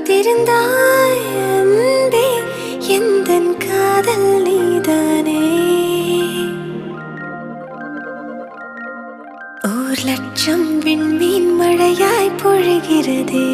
காத்திருந்தாய் அன்பே, எந்தன் காதல் நீதானே. 1,00,000 விண்மீன் மழையாய் பொழிகிறதே.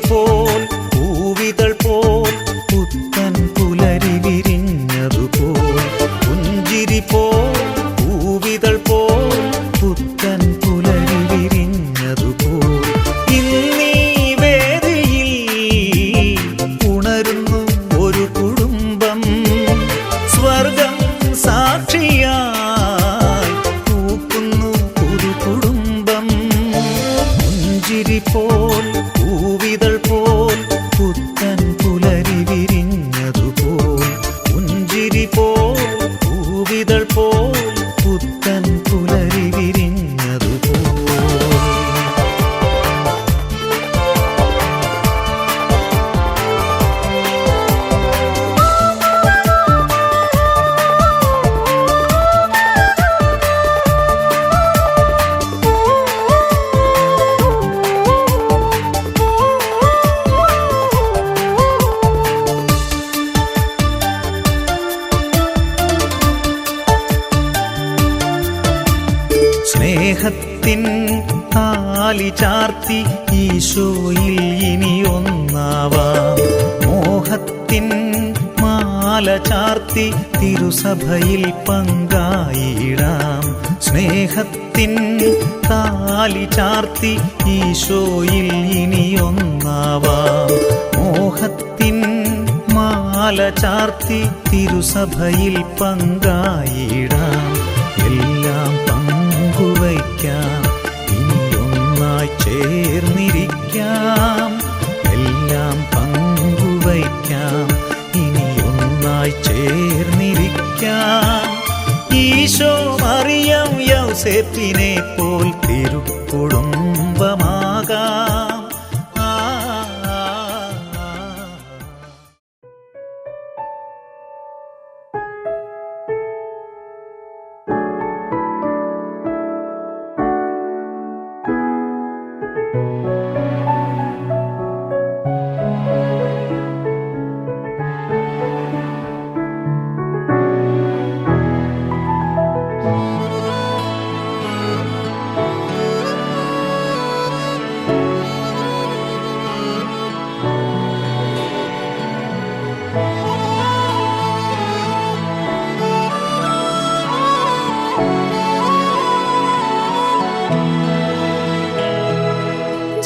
പോൽ പൂവിതൾ പോൽ പുത്തൻ പുലരി വിരിഞ്ഞതുപോൽ പുഞ്ചിരി പോൽ പൂവിതൾ പോൽ പുത്തൻ പുലരി വിരിഞ്ഞതുപോൽ ഇന്നീ വേദിയിൽ ഉണരുന്നു ഒരു കുടുംബം സ്വർഗം സാക്ഷിയായി പൂക്കുന്നു ഒരു കുടുംബം പുഞ്ചിരി പോൽ പൂവിതൾ പോൽ പുത്തൻ പുലരി വിരിഞ്ഞതുപോൽ പുഞ്ചിരി പോൽ പൂവിതൾ പോൽ പുത്തൻ പുലരി വിരിഞ്ഞതുപോൽ സ്നേഹത്തിൻ താലി ചാർത്തി ഈശോയിൽ ഇനി ഒന്നാവാം മോഹത്തിൻ മാല ചാർത്തി തിരുസഭയിൽ പങ്കായിടാം സ്നേഹത്തിൻ താലി ചാർത്തി ഈശോയിൽ ഇനി ഒന്നാവാം മോഹത്തിൻ മാല ചാർത്തി തിരുസഭയിൽ പങ്കായിടാം എല്ലാം പങ്കുവയ്ക്കാം ഇനിയൊന്നായി ചേർന്നിരിക്കാം എല്ലാം പങ്കുവയ്ക്കാം ഇനിയൊന്നായി ചേർന്നിരിക്കാം ഈശോ മറിയം യൗസേപ്പിനെ പോൽ തിരുക്കുടുംബമാകാം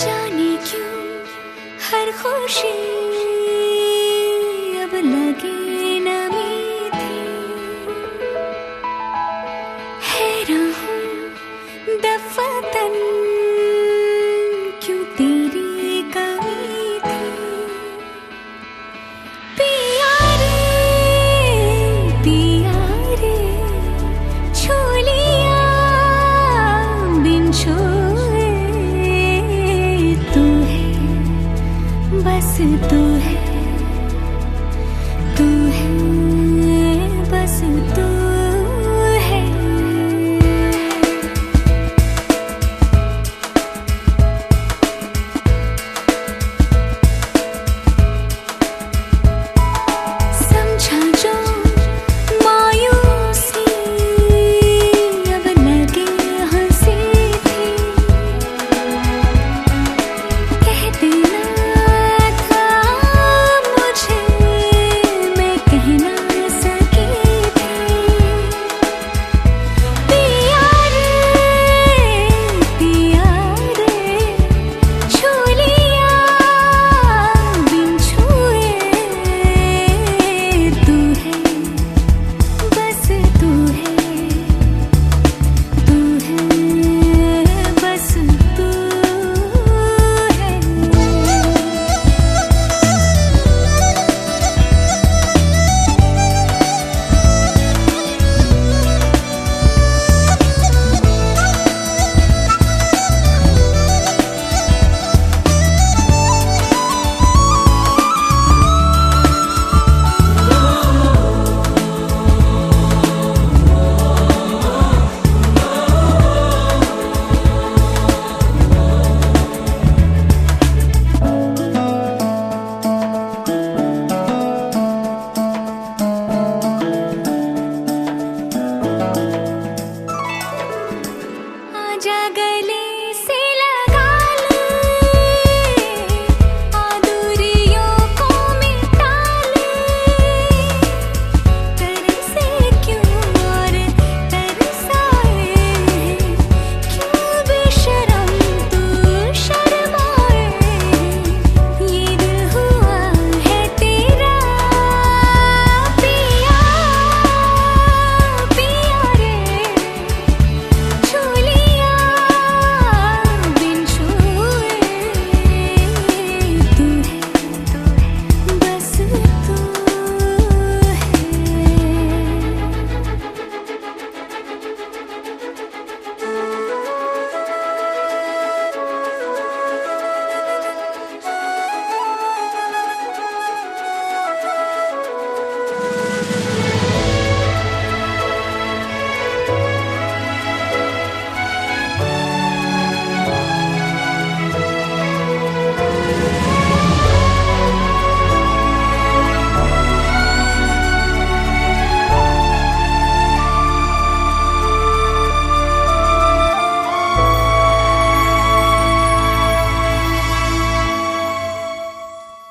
जाने क्यों हर खुशी अब लगे न मीठी हैरान हूँ दफातन क्यों तेरी कमी थी पिया रे छू लिया बिन छुए तू है बस तू है बस तू है समझा जो मायूसी अब लगे हंसी थी कहते ना था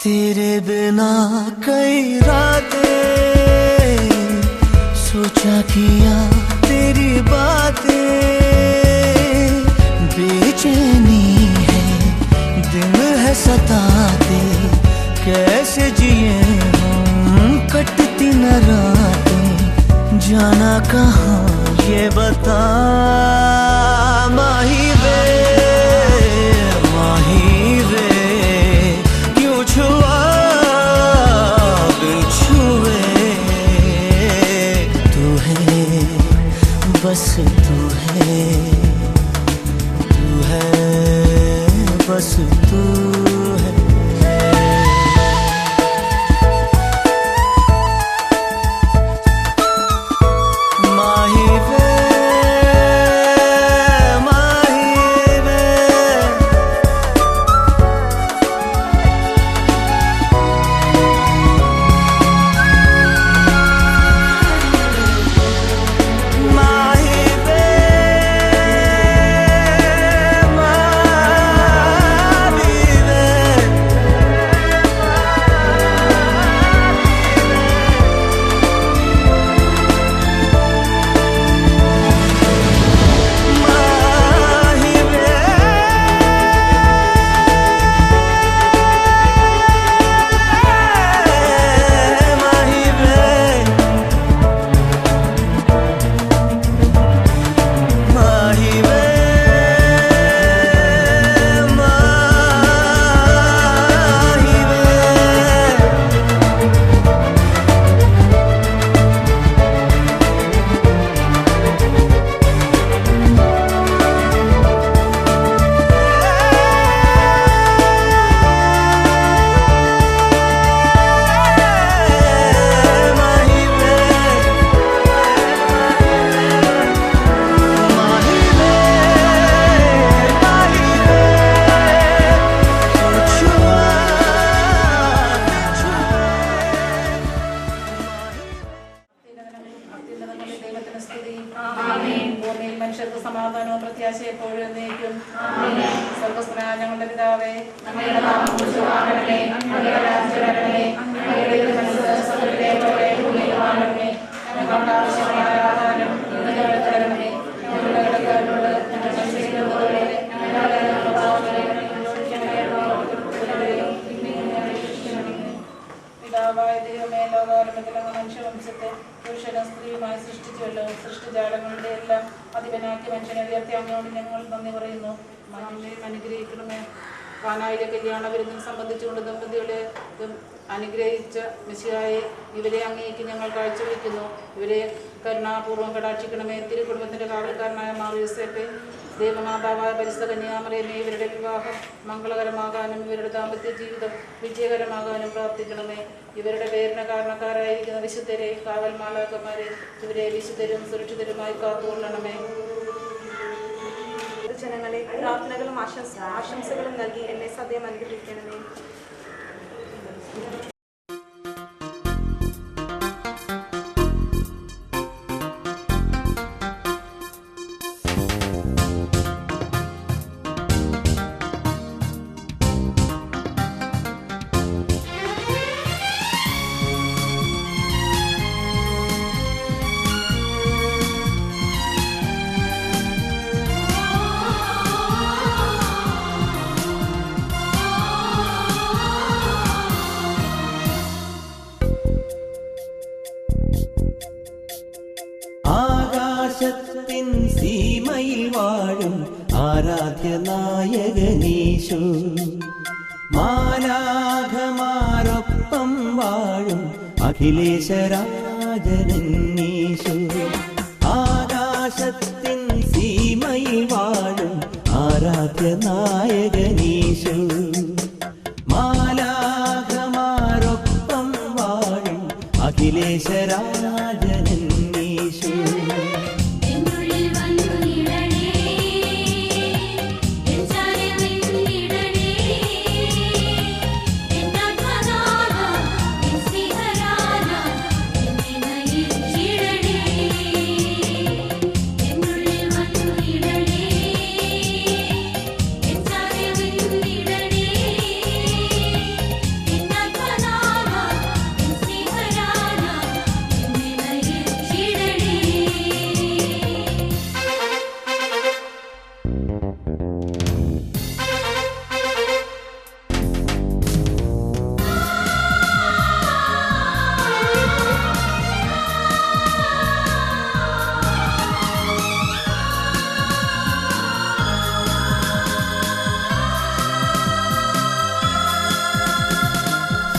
तेरे बिना कई रातें सोचा किया तेरी बातें, बेचैनी है दिन है सताते, कैसे जिए हम कटती न रातें, जाना कहाँ ये बता माही वे, माही वे क्यों छुआ बिन छुए, तू है बस तू है, तू है बस तू है। മനുഷ്യർക്ക് സമാധാനവും പ്രത്യാശയും എപ്പോഴും എന്നേക്കും. സ്വർഗ്ഗസ്ഥനായ ഞങ്ങളുടെ പിതാവേ, അങ്ങയുടെ നാമം പൂജിതമാകണമേ, അങ്ങയുടെ രാജ്യം വരണമേ, അങ്ങയുടെ മനസ്സ് സ്വർഗ്ഗത്തിലെ പോലെ ഭൂമിയിലുമാകണമേ. ഞങ്ങൾക്ക് ആവശ്യമായ ആഹാരം ഇന്ന് ഞങ്ങൾക്ക് തരണമേ, ഞങ്ങളുടെ കടക്കാരോട് ഞങ്ങൾ ക്ഷമിക്കുന്നതുപോലെ ഞങ്ങളുടെ പാപങ്ങളെ പിതാവായ ദൈവമേ, ലോകാരംഭത്തിൽ അങ്ങ് മനുഷ്യവംശത്തെ പുരുഷനും സ്ത്രീയുമായി സൃഷ്ടിച്ചുവല്ലോ. സൃഷ്ടിജാലങ്ങളുടെ എല്ലാം അധിപനാക്കി മനുഷ്യനെ ഉയർത്തി അങ്ങോട്ട് ഞങ്ങൾ നന്ദി പറയുന്നു. മനുഷ്യനെ അനുഗ്രഹിക്കണമേ. കാനായിലെ കല്യാണ വിരുന്നിൽ സംബന്ധിച്ചുകൊണ്ട് ദമ്പതികളെ അനുഗ്രഹിച്ച മെസ്സിഹായെ ഇവരെ അങ്ങേക്ക് ഞങ്ങൾ കാഴ്ചവെക്കുന്നു. ഇവരെ കരുണാപൂർവ്വം കടാക്ഷിക്കണമേ. തിരുകുടുംബത്തിന്റെ കാവൽക്കാരനായ മാർ യോസേപ്പേ, ദൈവമാതാവായ പരിശുദ്ധ കന്യാമറിയമേ, ഇവരുടെ വിവാഹം മംഗളകരമാകാനും ഇവരുടെ ദാമ്പത്യ ജീവിതം വിജയകരമാകാനും പ്രാർത്ഥിക്കണമേ. ഇവരുടെ പേരിന് കാരണക്കാരായിരിക്കുന്ന വിശുദ്ധരെ, കാവൽ മാലാഖമാരെ, ഇവരെ വിശുദ്ധരും സുരക്ഷിതരുമായി കാത്തുകൊള്ളണമേ. ജനങ്ങളെ പ്രാർത്ഥനകളും ആശംസകളും നൽകി എന്നെ സദ്യം അനുഗ്രഹിക്കണമേ. ആകാശത്തിൻ സീമയിൽ വാഴും ആരാധ്യ നായകനീശോ, മാലാഖമാരൊപ്പം വാഴും അഖിലേശരാജനീശോ. ആകാശത്തിൻ സീമയിൽ വാഴും ആരാധ്യ നായകനീശോ, മാലാഖമാരൊപ്പം വാഴും അഖിലേശരാജനീശോ. Yeah.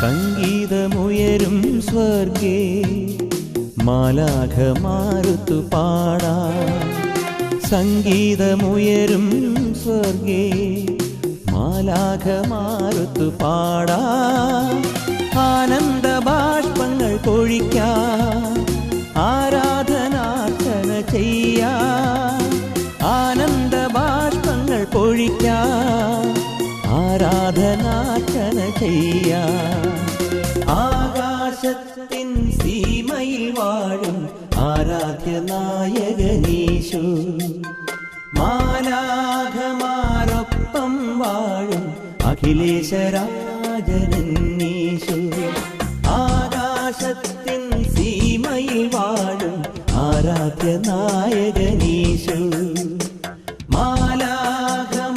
സംഗീതമുയരും സ്വർഗേ മാലാഖമാരുത്തു പാടാ. സംഗീതമുയരും സ്വർഗേ മാലാഖമാരുത്തു പാടാ. ആനന്ദ ബാഷ്പങ്ങൾ പൊഴിക്കാം, ആരാധനാർച്ചന ചെയ്യാം. ആനന്ദ ബാഷ്പങ്ങൾ പൊഴിക്കാം, ആരാധനാർച്ചന ചെയ്യാം. ആകാശത്തിൻ സീമയിൽ വാഴും ആരാധ്യ നായകനീശു, മാലാഖമാരൊപ്പം വാഴും അഖിലേശരാജനീശു. ആകാശത്തിൻ സീമയിൽ വാഴും ആരാധ്യ നായകനീശു, മാലാഖമാരൊപ്പം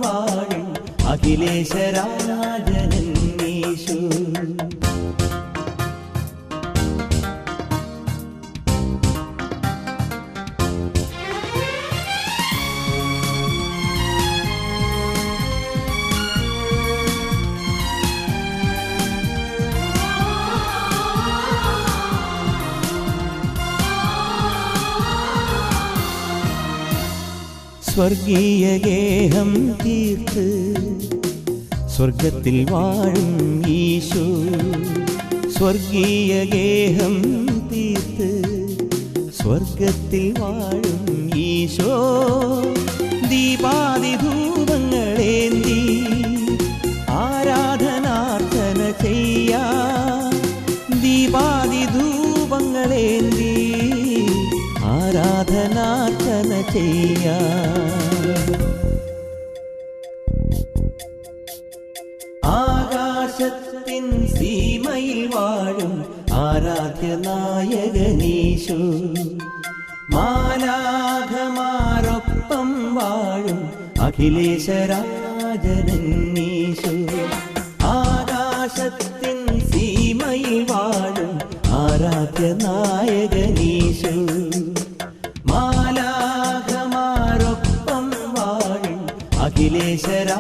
വാഴും അഖിലേശരാജനീശു. സ്വർഗീയ ഗേഹം തീർത്ത് സ്വർഗത്തിൽ വാഴും ഈശോ. സ്വർഗീയ ഗേഹം തീർത്ത് സ്വർഗത്തിൽ വാഴും ഈശോ. ദീപാദിധൂപങ്ങളേന്തി ആരാധനാർച്ചന ചെയ്യാം. ദീപാദിധൂപങ്ങളേന്തി ആരാധനാർച്ചന ചെയ്യാം. ആകാശത്തിൻ സീമയിൽ വാഴും ആരാധ്യ നായകനീശു, മാലാഖമാരൊപ്പം വാഴും അഖിലേശരാജനീശു. ആകാശത്തിൻ സീമയിൽ വാഴും ആരാധ്യ നായകനീശു, മാലാഖമാരൊപ്പം വാഴും അഖിലേശരാജനീശു.